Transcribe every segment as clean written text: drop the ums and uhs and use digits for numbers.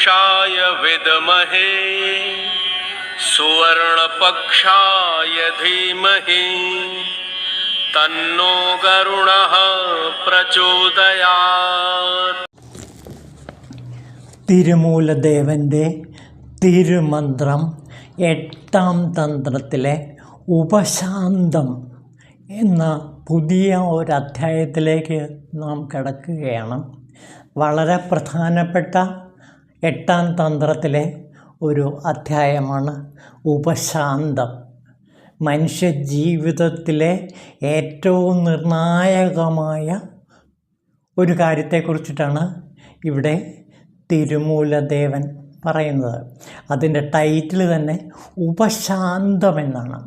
पुरुषाय विद्महे सुवर्णपक्षाय धीमहि तन्नो गरुडः प्रचोदयात्. തിരുമൂലദേവൻ്റെ തിരുമന്ത്രം 8ാം തന്ത്രത്തിലെ ഉപശാന്തം എന്ന പുതിയ ഒരധ്യായത്തിലേക്ക് നാം കടക്കുകയാണ്. വളരെ പ്രധാനപ്പെട്ട 8ാം തന്ത്രത്തിലെ ഒരു അധ്യായമാണ് ഉപശാന്തം. മനുഷ്യജീവിതത്തിലെ ഏറ്റവും നിർണായകമായ ഒരു കാര്യത്തെക്കുറിച്ചിട്ടാണ് ഇവിടെ തിരുമൂലദേവൻ പറയുന്നത്. അതിൻ്റെ ടൈറ്റിൽ തന്നെ ഉപശാന്തമെന്നാണ്.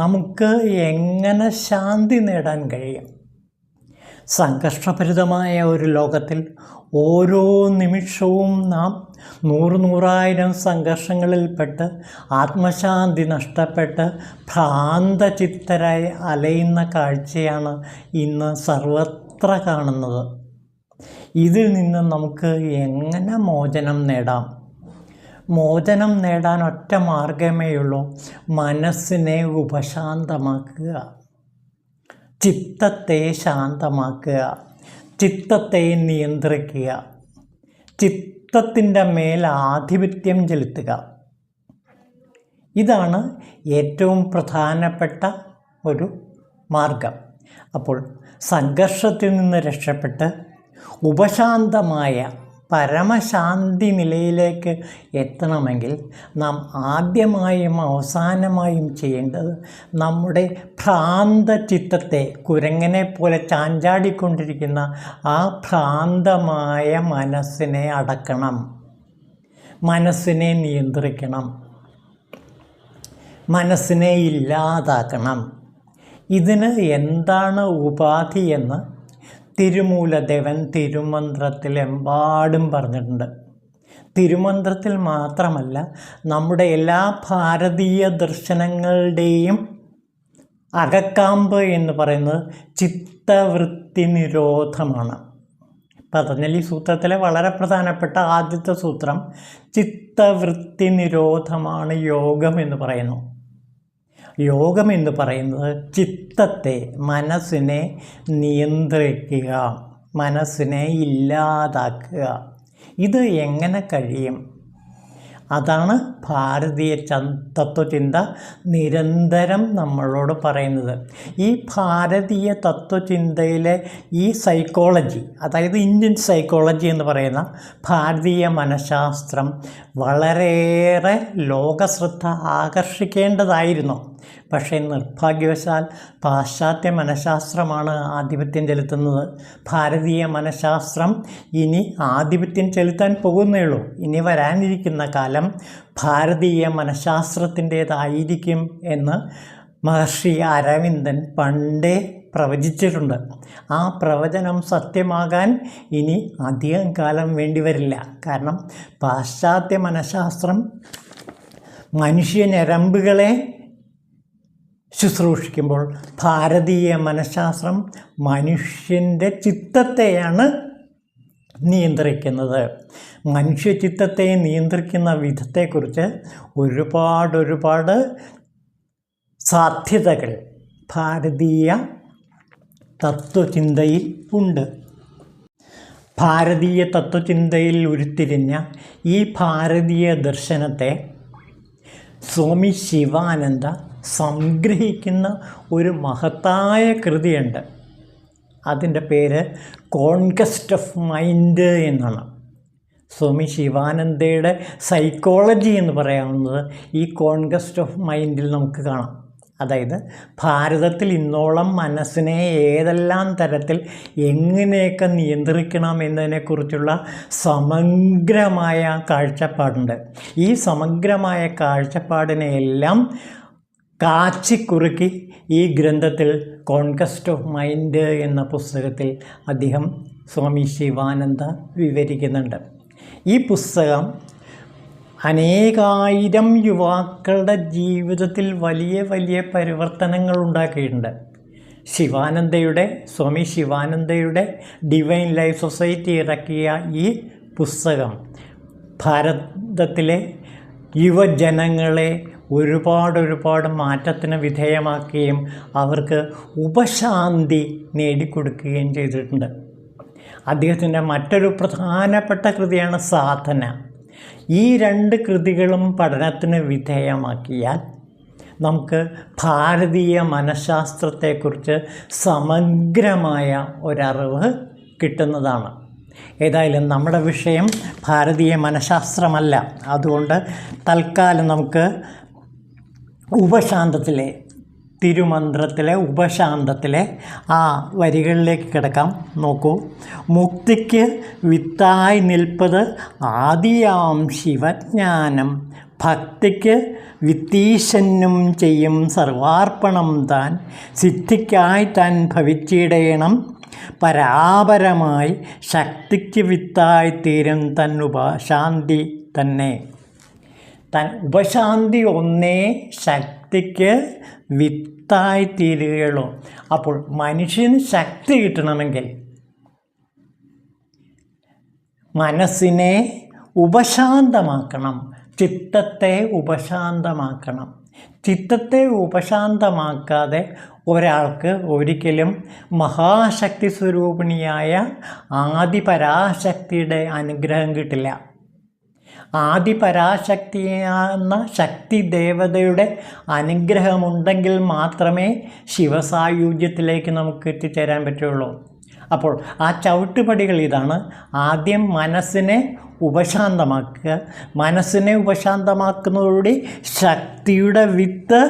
നമുക്ക് എങ്ങനെ ശാന്തി നേടാൻ കഴിയും? സംഘർഷഭരിതമായ ഒരു ലോകത്തിൽ ഓരോ നിമിഷവും നാം നൂറായിരം സംഘർഷങ്ങളിൽപ്പെട്ട് ആത്മശാന്തി നഷ്ടപ്പെട്ട് ഭ്രാന്തചിത്തരായി അലയുന്ന കാഴ്ചയാണ് ഇന്ന് സർവത്ര കാണുന്നത്. ഇതിൽ നിന്ന് നമുക്ക് എങ്ങനെ മോചനം നേടാം? മോചനം നേടാൻ ഒറ്റ മാർഗമേയുള്ളൂ: മനസ്സിനെ ഉപശാന്തമാക്കുക, ചിത്തത്തെ ശാന്തമാക്കുക, ചിത്തത്തെ നിയന്ത്രിക്കുക, ചിത്തത്തിൻ്റെ മേൽ ആധിപത്യം ചെലുത്തുക. ഇതാണ് ഏറ്റവും പ്രധാനപ്പെട്ട ഒരു മാർഗം. അപ്പോൾ സംഘർഷത്തിൽ നിന്ന് രക്ഷപ്പെട്ട് ഉപശാന്തമായ പരമശാന്തി നിലയിലേക്ക് എത്തണമെങ്കിൽ നാം ആദ്യമായും അവസാനമായും ചെയ്യേണ്ടത് നമ്മുടെ ഭ്രാന്തചിത്തത്തെ, കുരങ്ങനെ പോലെ ചാഞ്ചാടിക്കൊണ്ടിരിക്കുന്ന ആ ഭ്രാന്തമായ മനസ്സിനെ അടക്കണം, മനസ്സിനെ നിയന്ത്രിക്കണം, മനസ്സിനെ ഇല്ലാതാക്കണം. ഇതിന് എന്താണ് ഉപാധി എന്ന് തിരുമൂലദേവൻ തിരുമന്ത്രത്തിലെമ്പാടും പറഞ്ഞിട്ടുണ്ട്. തിരുമന്ത്രത്തിൽ മാത്രമല്ല, നമ്മുടെ എല്ലാ ഭാരതീയ ദർശനങ്ങളുടെയും അകക്കാമ്പ് എന്ന് പറയുന്നത് ചിത്തവൃത്തി നിരോധമാണ്. പതഞ്ജലി സൂത്രത്തിലെ വളരെ പ്രധാനപ്പെട്ട ആദ്യത്തെ സൂത്രം ചിത്തവൃത്തി നിരോധമാണ് യോഗം എന്ന് പറയുന്നു. യോഗം എന്ന് പറയുന്നത് ചിത്തത്തെ, മനസ്സിനെ നിയന്ത്രിക്കുക, മനസ്സിനെ ഇല്ലാതാക്കുക. ഇത് എങ്ങനെ കഴിയും? അതാണ് ഭാരതീയ തത്വചിന്ത നിരന്തരം നമ്മളോട് പറയുന്നത്. ഈ ഭാരതീയ തത്വചിന്തയിലെ ഈ സൈക്കോളജി, അതായത് ഇന്ത്യൻ സൈക്കോളജി എന്ന് പറയുന്ന ഭാരതീയ മനഃശാസ്ത്രം വളരെയേറെ ലോകശ്രദ്ധ ആകർഷിക്കേണ്ടതായിരുന്നു. പക്ഷേ നിർഭാഗ്യവശാൽ പാശ്ചാത്യ മനഃശാസ്ത്രമാണ് ആധിപത്യം ചെലുത്തുന്നത്. ഭാരതീയ മനഃശാസ്ത്രം ഇനി ആധിപത്യം ചെലുത്താൻ പോകുന്നേ ഉള്ളൂ. ഇനി വരാനിരിക്കുന്ന കാലം ഭാരതീയ മനഃശാസ്ത്രത്തിൻ്റേതായിരിക്കും എന്ന് മഹർഷി അരവിന്ദൻ പണ്ടേ പ്രവചിച്ചിട്ടുണ്ട്. ആ പ്രവചനം സത്യമാകാൻ ഇനി അധികം കാലം വേണ്ടി വരില്ല. കാരണം പാശ്ചാത്യ മനഃശാസ്ത്രം മനുഷ്യ ഞരമ്പുകളെ ശുശ്രൂഷിക്കുമ്പോൾ ഭാരതീയ മനഃശാസ്ത്രം മനുഷ്യൻ്റെ ചിത്തത്തെയാണ് നിയന്ത്രിക്കുന്നത്. മനുഷ്യചിത്തത്തെ നിയന്ത്രിക്കുന്ന വിധത്തെക്കുറിച്ച് ഒരുപാട് സാധ്യതകൾ ഭാരതീയ തത്വചിന്തയിൽ ഉണ്ട്. ഭാരതീയ തത്വചിന്തയിൽ ഉരുത്തിരിഞ്ഞ ഈ ഭാരതീയ ദർശനത്തെ സ്വാമി ശിവാനന്ദ സംഗ്രഹിക്കുന്ന ഒരു മഹത്തായ കൃതിയുണ്ട്. അതിൻ്റെ പേര് കോൺക്വസ്റ്റ് ഓഫ് മൈൻഡ് എന്നാണ്. സ്വാമി ശിവാനന്ദയുടെ സൈക്കോളജി എന്ന് പറയാവുന്നത് ഈ കോൺക്വസ്റ്റ് ഓഫ് മൈൻഡിൽ നമുക്ക് കാണാം. അതായത് ഭാരതത്തിൽ ഇന്നോളം മനസ്സിനെ ഏതെല്ലാം തരത്തിൽ എങ്ങനെയൊക്കെ നിയന്ത്രിക്കണം എന്നതിനെക്കുറിച്ചുള്ള സമഗ്രമായ കാഴ്ചപ്പാടുണ്ട്. ഈ സമഗ്രമായ കാഴ്ചപ്പാടിനെയെല്ലാം കാച്ചിക്കുറുക്കി ഈ ഗ്രന്ഥത്തിൽ കോൺക്വസ്റ്റ് ഓഫ് മൈൻഡ് എന്ന പുസ്തകത്തിൽ അദ്ദേഹം സ്വാമി ശിവാനന്ദ വിവരിക്കുന്നുണ്ട്. ഈ പുസ്തകം അനേകായിരം യുവാക്കളുടെ ജീവിതത്തിൽ വലിയ പരിവർത്തനങ്ങൾ ഉണ്ടാക്കിയിട്ടുണ്ട്. സ്വാമി ശിവാനന്ദയുടെ ഡിവൈൻ ലൈഫ് സൊസൈറ്റി ഇറക്കിയ ഈ പുസ്തകം ഭാരതത്തിലെ യുവജനങ്ങളെ ഒരുപാട് മാറ്റത്തിന് വിധേയമാക്കുകയും അവർക്ക് ഉപശാന്തി നേടിക്കൊടുക്കുകയും ചെയ്തിട്ടുണ്ട്. അദ്ദേഹത്തിൻ്റെ മറ്റൊരു പ്രധാനപ്പെട്ട കൃതിയാണ് സാധന. ഈ 2 കൃതികളും പഠനത്തിന് വിധേയമാക്കിയാൽ നമുക്ക് ഭാരതീയ മനഃശാസ്ത്രത്തെക്കുറിച്ച് സമഗ്രമായ ഒരറിവ് കിട്ടുന്നതാണ്. ഏതായാലും നമ്മുടെ വിഷയം ഭാരതീയ മനഃശാസ്ത്രമല്ല. അതുകൊണ്ട് തൽക്കാലം നമുക്ക് ഉപശാന്തത്തിലെ, തിരുമന്ത്രത്തിലെ ഉപശാന്തത്തിലെ ആ വരികളിലേക്ക് കിടക്കാം. നോക്കൂ. മുക്തിക്ക് വിത്തായി നിൽപ്പത് ആദിയാം ശിവജ്ഞാനം, ഭക്തിക്ക് വിത്തീശനും ചെയ്യും സർവാർപ്പണം താൻ, സിദ്ധിക്കായി താൻ ഭവിച്ചിടയണം പരാപരമായി, ശക്തിക്ക് വിത്തായി തീരും തൻ ഉപശാന്തി തന്നെ. ഉപശാന്തി ഒന്നേ ശക്തിക്ക് വിത്തായി തീരുകയുള്ളൂ. അപ്പോൾ മനുഷ്യന് ശക്തി കിട്ടണമെങ്കിൽ മനസ്സിനെ ഉപശാന്തമാക്കണം, ചിത്തത്തെ ഉപശാന്തമാക്കണം. ചിത്തത്തെ ഉപശാന്തമാക്കാതെ ഒരാൾക്ക് ഒരിക്കലും മഹാശക്തി സ്വരൂപിണിയായ ആദിപരാശക്തിയുടെ അനുഗ്രഹം കിട്ടില്ല. ആദിപരാശക്തിയെന്ന ശക്തി ദേവതയുടെ അനുഗ്രഹമുണ്ടെങ്കിൽ മാത്രമേ ശിവസായുജ്യത്തിലേക്ക് നമുക്ക് എത്തിച്ചേരാൻ പറ്റുള്ളൂ. അപ്പോൾ ആ ചവിട്ടുപടികൾ ഇതാണ്. ആദ്യം മനസ്സിനെ ഉപശാന്തമാക്കുക. മനസ്സിനെ ഉപശാന്തമാക്കുന്നതോടുകൂടി ശക്തിയുടെ വിത്ത്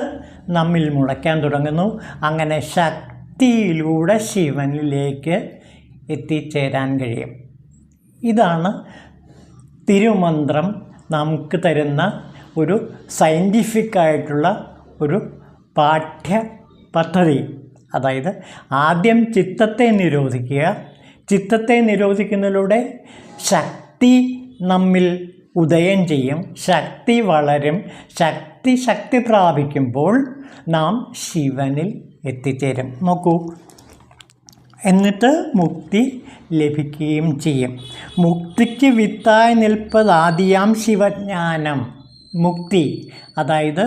നമ്മിൽ മുളയ്ക്കാൻ തുടങ്ങുന്നു. അങ്ങനെ ശക്തിയിലൂടെ ശിവനിലേക്ക് എത്തിച്ചേരാൻ കഴിയും. ഇതാണ് തിരുമന്ത്രം നമുക്ക് തരുന്ന ഒരു സയൻറ്റിഫിക്കായിട്ടുള്ള ഒരു പാഠ്യ പദ്ധതി. അതായത് ആദ്യം ചിത്തത്തെ നിരോധിക്കുക. ചിത്തത്തെ നിരോധിക്കുന്നതിലൂടെ ശക്തി നമ്മിൽ ഉദയം ചെയ്യും, ശക്തി വളരും. ശക്തി പ്രാപിക്കുമ്പോൾ നാം ശിവനിൽ എത്തിച്ചേരും. നോക്കൂ. എന്നിട്ട് മുക്തി ലഭിക്കുകയും ചെയ്യും. മുക്തിക്ക് വിത്തായി നിൽപ്പത് ആദിയാം ശിവജ്ഞാനം. മുക്തി അതായത്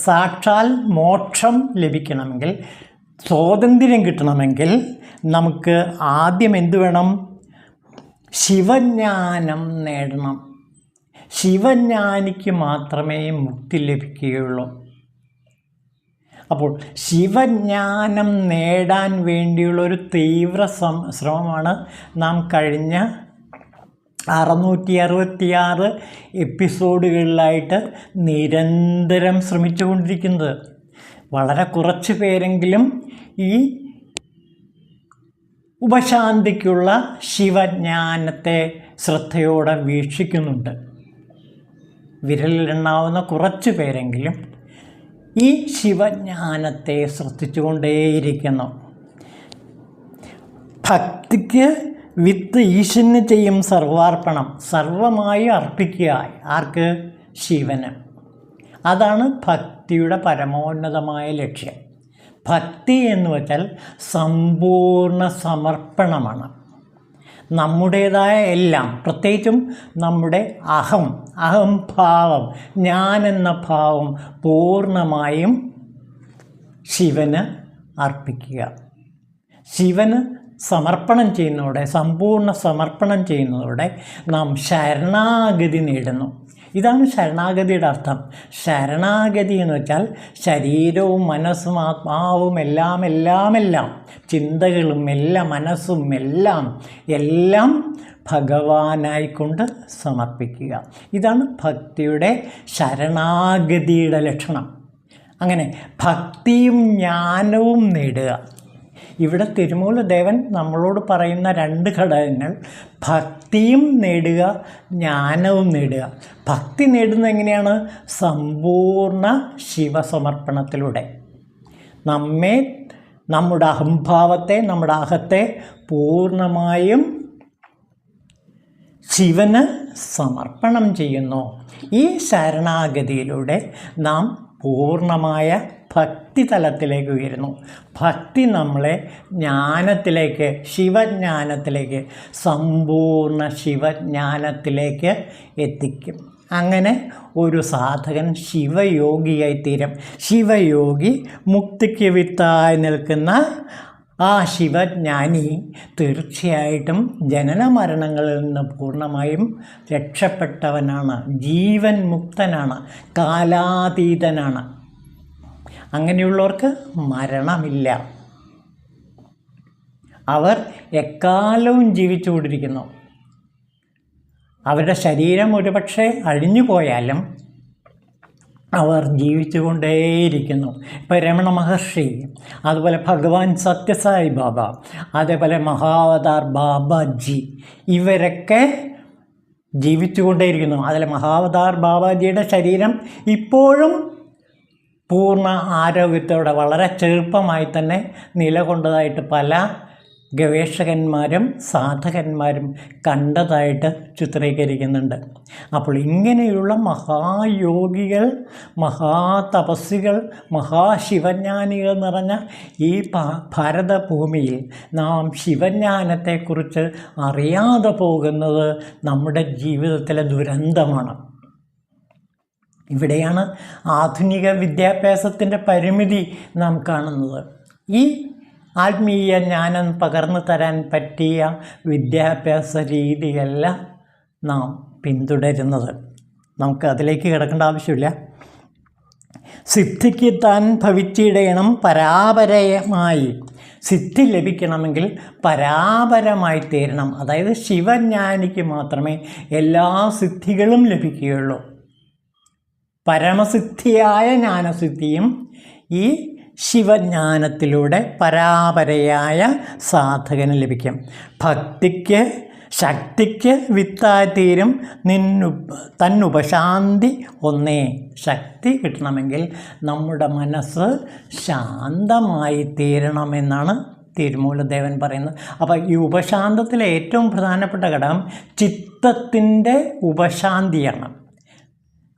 സാക്ഷാൽ മോക്ഷം ലഭിക്കണമെങ്കിൽ, സ്വാതന്ത്ര്യം കിട്ടണമെങ്കിൽ നമുക്ക് ആദ്യം എന്തു വേണം? ശിവജ്ഞാനം നേടണം. ശിവജ്ഞാനിക്ക് മാത്രമേ മുക്തി ലഭിക്കുകയുള്ളൂ. അപ്പോൾ ശിവജ്ഞാനം നേടാൻ വേണ്ടിയുള്ളൊരു തീവ്ര ശ്രമമാണ് നാം കഴിഞ്ഞ 666 എപ്പിസോഡുകളിലായിട്ട് നിരന്തരം ശ്രമിച്ചുകൊണ്ടിരിക്കുന്നത്. വളരെ കുറച്ച് പേരെങ്കിലും ഈ ഉപശാന്തിക്കുള്ള ശിവജ്ഞാനത്തെ ശ്രദ്ധയോടെ വീക്ഷിക്കുന്നുണ്ട്. വിരലിലെണ്ണാവുന്ന കുറച്ച് പേരെങ്കിലും ഈ ശിവജ്ഞാനത്തെ ശ്രദ്ധിച്ചുകൊണ്ടേയിരിക്കുന്നു. ഭക്തിക്ക് വിത്ത് ഈശ്വരന് ചെയ്യും സർവാർപ്പണം. സർവമായി അർപ്പിക്കുക. ആർക്ക്? ശിവന്. അതാണ് ഭക്തിയുടെ പരമോന്നതമായ ലക്ഷ്യം. ഭക്തി എന്ന് വച്ചാൽ സമ്പൂർണ്ണ സമർപ്പണമാണ്. നമ്മുടേതായ എല്ലാം, പ്രത്യേകിച്ചും നമ്മുടെ അഹംഭാവം, ഞാനെന്ന ഭാവം പൂർണ്ണമായും ശിവന് അർപ്പിക്കുക. ശിവന് സമർപ്പണം ചെയ്യുന്നതോടെ, സമ്പൂർണ്ണ സമർപ്പണം ചെയ്യുന്നതോടെ നാം ശരണാഗതി നേടുന്നു. ഇതാണ് ശരണാഗതിയുടെ അർത്ഥം. ശരണാഗതി എന്ന് വെച്ചാൽ ശരീരവും മനസ്സും ആത്മാവും എല്ലാം ചിന്തകളും മനസ്സും എല്ലാം ഭഗവാനായിക്കൊണ്ട് സമർപ്പിക്കുക. ഇതാണ് ഭക്തിയുടെ ശരണാഗതിയുടെ ലക്ഷണം. അങ്ങനെ ഭക്തിയും ജ്ഞാനവും നേടുക. ഇവിടെ തിരുമൂലദേവൻ നമ്മളോട് പറയുന്ന 2 ഘടകങ്ങൾ: ഭക്തിയും നേടുക, ജ്ഞാനവും നേടുക. ഭക്തി നേടുന്നത് എങ്ങനെയാണ്? സമ്പൂർണ്ണ ശിവസമർപ്പണത്തിലൂടെ. നമ്മുടെ അഹംഭാവത്തെ, നമ്മുടെ അഹത്തെ പൂർണ്ണമായും ശിവന് സമർപ്പണം ചെയ്യുന്നു. ഈ ശരണാഗതിയിലൂടെ നാം പൂർണ്ണമായ ഭക്തി തലത്തിലേക്ക് ഉയരുന്നു. ഭക്തി നമ്മളെ ജ്ഞാനത്തിലേക്ക്, ശിവജ്ഞാനത്തിലേക്ക്, സമ്പൂർണ്ണ ശിവജ്ഞാനത്തിലേക്ക് എത്തിക്കും. അങ്ങനെ ഒരു സാധകൻ ശിവയോഗിയായിത്തീരും. ശിവയോഗി മുക്തിക്ക് വിത്തായി നിൽക്കുന്ന ആ ശിവജ്ഞാനി തീർച്ചയായിട്ടും ജനന മരണങ്ങളിൽ നിന്ന് പൂർണ്ണമായും രക്ഷപ്പെട്ടവനാണ്, ജീവൻ മുക്തനാണ്, കാലാതീതനാണ്. അങ്ങനെയുള്ളവർക്ക് മരണമില്ല. അവർ എക്കാലവും ജീവിച്ചുകൊണ്ടിരിക്കുന്നു. അവരുടെ ശരീരം ഒരുപക്ഷെ അഴിഞ്ഞു പോയാലും അവർ ജീവിച്ചുകൊണ്ടേയിരിക്കുന്നു. ഇപ്പോൾ രമണ മഹർഷി, അതുപോലെ ഭഗവാൻ സത്യസായി ബാബ, അതേപോലെ മഹാവതാർ ബാബാജി, ഇവരൊക്കെ ജീവിച്ചുകൊണ്ടേയിരിക്കുന്നു. അതിൽ മഹാവതാർ ബാബാജിയുടെ ശരീരം ഇപ്പോഴും പൂർണ്ണ ആരോഗ്യത്തോടെ വളരെ ചെറുപ്പമായി തന്നെ നിലകൊണ്ടതായിട്ട് പല ഗവേഷകന്മാരും സാധകന്മാരും കണ്ടതായിട്ട് ചിത്രീകരിക്കുന്നുണ്ട്. അപ്പോൾ ഇങ്ങനെയുള്ള മഹായോഗികൾ, മഹാതപസ്വികൾ, മഹാശിവജ്ഞാനികൾ നിറഞ്ഞ ഈ ഭാരതഭൂമിയിൽ നാം ശിവജ്ഞാനത്തെക്കുറിച്ച് അറിയാതെ പോകുന്നത് നമ്മുടെ ജീവിതത്തിലെ ദുരന്തമാണ്. ഇവിടെയാണ് ആധുനിക വിദ്യാഭ്യാസത്തിൻ്റെ പരിമിതി നാം കാണുന്നത്. ഈ ആത്മീയ ജ്ഞാനം പകർന്നു തരാൻ പറ്റിയ വിദ്യാഭ്യാസ രീതിയല്ല നാം പിന്തുടരുന്നത്. നമുക്ക് അതിലേക്ക് കിടക്കേണ്ട ആവശ്യമില്ല. സിദ്ധിക്ക് താൻ ഭവിച്ചിടയണം പരാപരമായി. സിദ്ധി ലഭിക്കണമെങ്കിൽ പരാപരമായി തീരണം. അതായത് ശിവജ്ഞാനിക്ക് മാത്രമേ എല്ലാ സിദ്ധികളും ലഭിക്കുകയുള്ളൂ. പരമസിദ്ധിയായ ജ്ഞാനസിദ്ധിയും ഈ ശിവജ്ഞാനത്തിലൂടെ പരാപരയായ സാധകന് ലഭിക്കും. ഭക്തിക്ക്, ശക്തിക്ക് വിത്തായിത്തീരും തന്നുപശാന്തി ഒന്നേ. ശക്തി കിട്ടണമെങ്കിൽ നമ്മുടെ മനസ്സ് ശാന്തമായി തീരണമെന്നാണ് തിരുമൂലദേവൻ പറയുന്നത്. അപ്പോൾ ഈ ഉപശാന്തത്തിലെ ഏറ്റവും പ്രധാനപ്പെട്ട ഘടകം ചിത്തത്തിൻ്റെ ഉപശാന്തിയാണ്.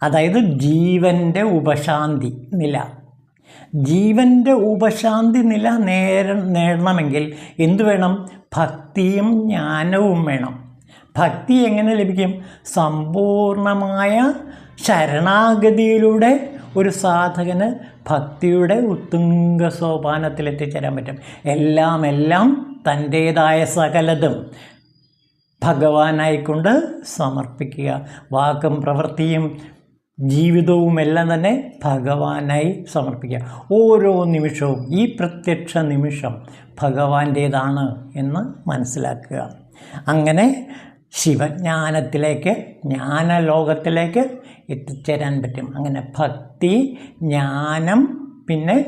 അതായത് ജീവൻ്റെ ഉപശാന്തി നില. ജീവൻ്റെ ഉപശാന്തി നില നേടണമെങ്കിൽ എന്തു വേണം? ഭക്തിയും ജ്ഞാനവും വേണം. ഭക്തി എങ്ങനെ ലഭിക്കും? സമ്പൂർണമായ ശരണാഗതിയിലൂടെ ഒരു സാധകന് ഭക്തിയുടെ ഉത്തുംഗ സോപാനത്തിലെത്തിച്ചേരാൻ പറ്റും. എല്ലാം തൻ്റേതായ സകലതും ഭഗവാനായിക്കൊണ്ട് സമർപ്പിക്കുക. വാക്കും പ്രവൃത്തിയും ജീവിതവും എല്ലാം തന്നെ ഭഗവാനായി സമർപ്പിക്കുക. ഓരോ നിമിഷവും ഈ പ്രത്യക്ഷ നിമിഷം ഭഗവാന്റേതാണ് എന്ന് മനസ്സിലാക്കുക. അങ്ങനെ ശിവജ്ഞാനത്തിലേക്ക്, ജ്ഞാനലോകത്തിലേക്ക് എത്തിച്ചേരാൻ പറ്റും. അങ്ങനെ ഭക്തി, ജ്ഞാനം, പിന്നെ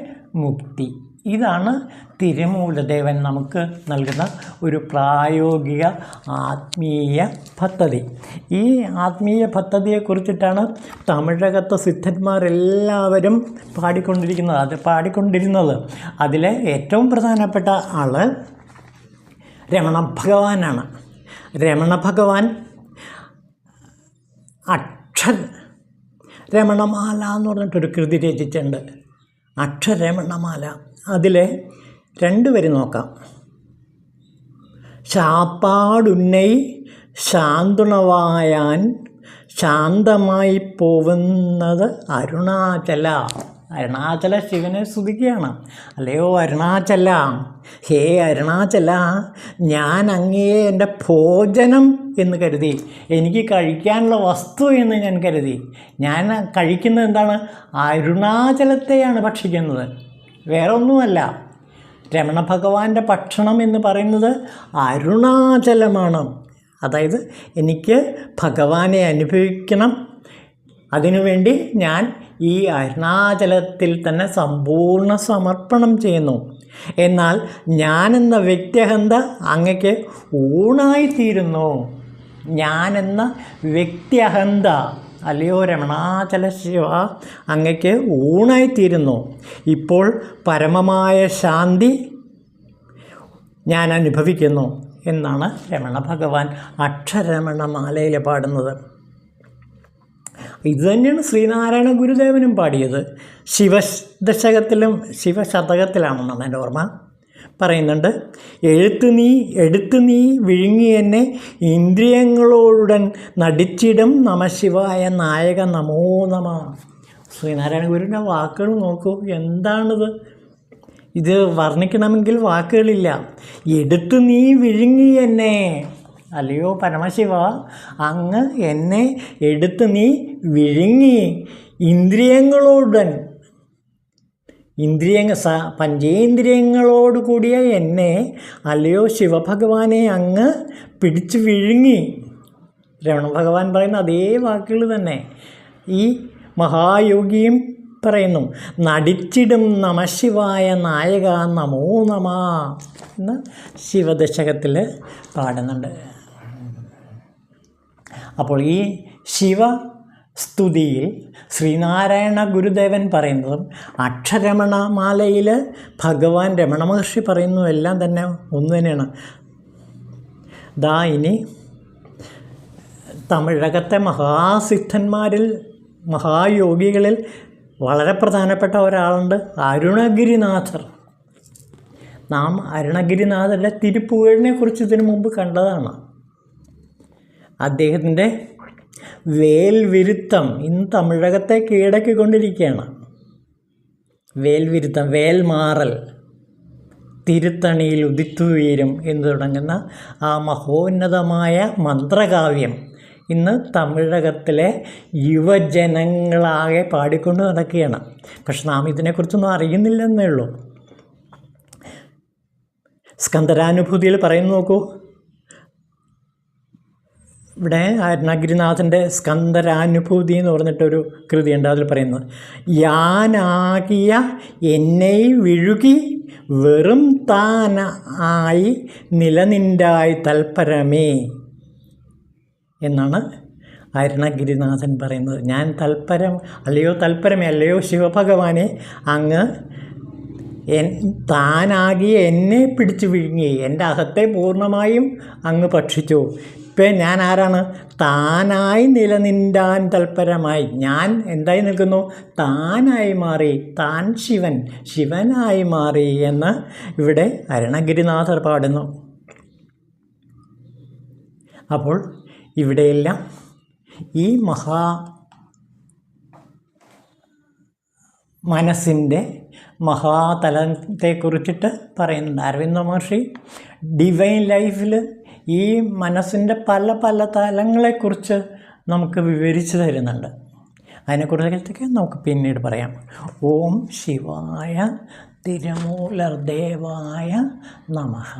മുക്തി. ഇതാണ് തിരുമൂലദേവൻ നമുക്ക് നൽകുന്ന ഒരു പ്രായോഗിക ആത്മീയ പദ്ധതി. ഈ ആത്മീയ പദ്ധതിയെക്കുറിച്ചിട്ടാണ് തമിഴകത്തെ സിദ്ധന്മാരെല്ലാവരും പാടിക്കൊണ്ടിരുന്നത്. അതിലെ ഏറ്റവും പ്രധാനപ്പെട്ട ആൾ രമണ ഭഗവാനാണ്. രമണ ഭഗവാൻ രമണമാല എന്ന് പറഞ്ഞിട്ടൊരു കൃതി രചിച്ചിട്ടുണ്ട്. അക്ഷരമണമാല. അതിലെ 2 വരി നോക്കാം. ശാപ്പാടുന്നൈ ശാന്തുണവായാൻ ശാന്തമായി പോവുന്നത് അരുണാചല. അരുണാചല ശിവനെ സ്തുതിക്കുകയാണ്. അല്ലയോ അരുണാചല, ഹേ അരുണാചല, ഞാൻ അങ്ങയെ എൻ്റെ ഭോജനം എന്ന് കരുതി, എനിക്ക് കഴിക്കാനുള്ള വസ്തു എന്ന് ഞാൻ കരുതി. ഞാൻ കഴിക്കുന്നത് എന്താണ്? അരുണാചലത്തെയാണ് ഭക്ഷിക്കുന്നത്, വേറെ ഒന്നുമല്ല. രമണ ഭഗവാന്റെ ഭക്ഷണം എന്ന് പറയുന്നത് അരുണാചലമാണ്. അതായത് എനിക്ക് ഭഗവാനെ അനുഭവിക്കണം, അതിനുവേണ്ടി ഞാൻ ഈ അരുണാചലത്തിൽ തന്നെ സമ്പൂർണ്ണ സമർപ്പണം ചെയ്യുന്നു. എന്നാൽ ഞാനെന്ന വ്യക്തിഅഹന്ത അങ്ങയ്ക്ക് ഊണായിത്തീരുന്നു. ഞാനെന്ന വ്യക്തിഅഹന്ത, അല്ലയോ രമണാചല ശിവ, അങ്ങയ്ക്ക് ഊണായിത്തീരുന്നു. ഇപ്പോൾ പരമമായ ശാന്തി ഞാൻ അനുഭവിക്കുന്നു എന്നാണ് രമണ ഭഗവാൻ അക്ഷരമണമാലയിൽ പാടുന്നത്. ഇത് തന്നെയാണ് ശ്രീനാരായണ ഗുരുദേവനും പാടിയത്. ശിവശതകത്തിലാണെന്നാണ് എൻ്റെ ഓർമ്മ. പറയുന്നുണ്ട്, എടുത്തു നീ വിഴുങ്ങി എന്നെ ഇന്ദ്രിയങ്ങളോടുടൻ നടിച്ചിടും നമശിവായ നായക നമോ നമ. ശ്രീനാരായണ ഗുരുവിൻ്റെ വാക്കുകൾ നോക്കൂ, എന്താണിത്? ഇത് വർണ്ണിക്കണമെങ്കിൽ വാക്കുകളില്ല. എടുത്തു നീ വിഴുങ്ങി എന്നെ, അല്ലയോ പരമശിവ, അങ്ങ് എന്നെ എടുത്ത് നീ വിഴുങ്ങി ഇന്ദ്രിയങ്ങളോടൻ, പഞ്ചേന്ദ്രിയങ്ങളോട് കൂടിയ എന്നെ, അല്ലയോ ശിവഭഗവാനെ, അങ്ങ് പിടിച്ചു വിഴുങ്ങി. രമണ ഭഗവാൻ പറയുന്ന അതേ വാക്കുകൾ തന്നെ ഈ മഹായോഗിയും പറയുന്നു. നടിച്ചിടും നമശിവായ നായക നമോ നമ എന്ന് ശിവദശകത്തിൽ പാടുന്നുണ്ട്. അപ്പോൾ ഈ ശിവസ്തുതിയിൽ ശ്രീനാരായണ ഗുരുദേവൻ പറയുന്നതും അക്ഷരമണ മാലയിൽ ഭഗവാൻ രമണ മഹർഷി പറയുന്നതും എല്ലാം തന്നെ ഒന്ന് തന്നെയാണ്. ഇനി തമിഴകത്തെ മഹാസിദ്ധന്മാരിൽ, മഹായോഗികളിൽ വളരെ പ്രധാനപ്പെട്ട ഒരാളുണ്ട്, അരുണഗിരിനാഥർ. നാം അരുണഗിരിനാഥരുടെ തിരുപ്പുകഴിനെ കുറിച്ച് ഇതിനു മുമ്പ് കണ്ടതാണ്. അദ്ദേഹത്തിൻ്റെ വേൽവിരുത്തം ഇന്ന് തമിഴകത്തെ കീഴടക്കിക്കൊണ്ടിരിക്കുകയാണ്. വേൽവിരുത്തം, വേൽമാറൽ, തിരുത്തണിയിൽ ഉദിത്തുവീരും എന്ന് തുടങ്ങുന്ന ആ മഹോന്നതമായ മന്ത്രകാവ്യം ഇന്ന് തമിഴകത്തിലെ യുവജനങ്ങളാകെ പാടിക്കൊണ്ട് നടക്കുകയാണ്. പക്ഷെ നാം ഇതിനെക്കുറിച്ചൊന്നും അറിയുന്നില്ലെന്നേ ഉള്ളൂ. സ്കന്ദരാനുഭൂതിയിൽ പറയുന്നു നോക്കൂ. ഇവിടെ അരുണഗിരിനാഥൻ്റെ സ്കന്ദരാനുഭൂതി എന്ന് പറഞ്ഞിട്ടൊരു കൃതിയുണ്ട്. അതിൽ പറയുന്നത്, യാനാകിയ എന്നെ വിഴുകി വെറും താന ആയി നിലനിൻ്റായി തൽപരമേ എന്നാണ് അരുണഗിരിനാഥൻ പറയുന്നത്. ഞാൻ തൽപരമേ, അല്ലയോ ശിവഭഗവാനെ, അങ്ങ് താനാകിയ എന്നെ പിടിച്ചു വിഴുങ്ങി, എൻ്റെ അഹത്തെ പൂർണ്ണമായും അങ്ങ് ഭക്ഷിച്ചു. ഇപ്പം ഞാൻ ആരാണ്? താനായി നിലനിൻറാൻ തൽപരമായി. ഞാൻ എന്തായി നിൽക്കുന്നു? താനായി മാറി, താൻ ശിവനായി മാറി എന്ന് ഇവിടെ അരുണഗിരിനാഥർ പാടുന്നു. അപ്പോൾ ഇവിടെയെല്ലാം ഈ മനസ്സിൻ്റെ മഹാതലത്തെക്കുറിച്ചിട്ട് പറയുന്നുണ്ട്. അരവിന്ദ മഹർഷി ഡിവൈൻ ലൈഫിൽ ഈ മനസ്സിൻ്റെ പല പല തലങ്ങളെക്കുറിച്ച് നമുക്ക് വിവരിച്ചു തരുന്നുണ്ട്. അതിനെക്കുറിച്ചൊക്കെ നമുക്ക് പിന്നീട് പറയാം. ഓം ശിവായ തിരുമൂലർദേവായ നമഃ.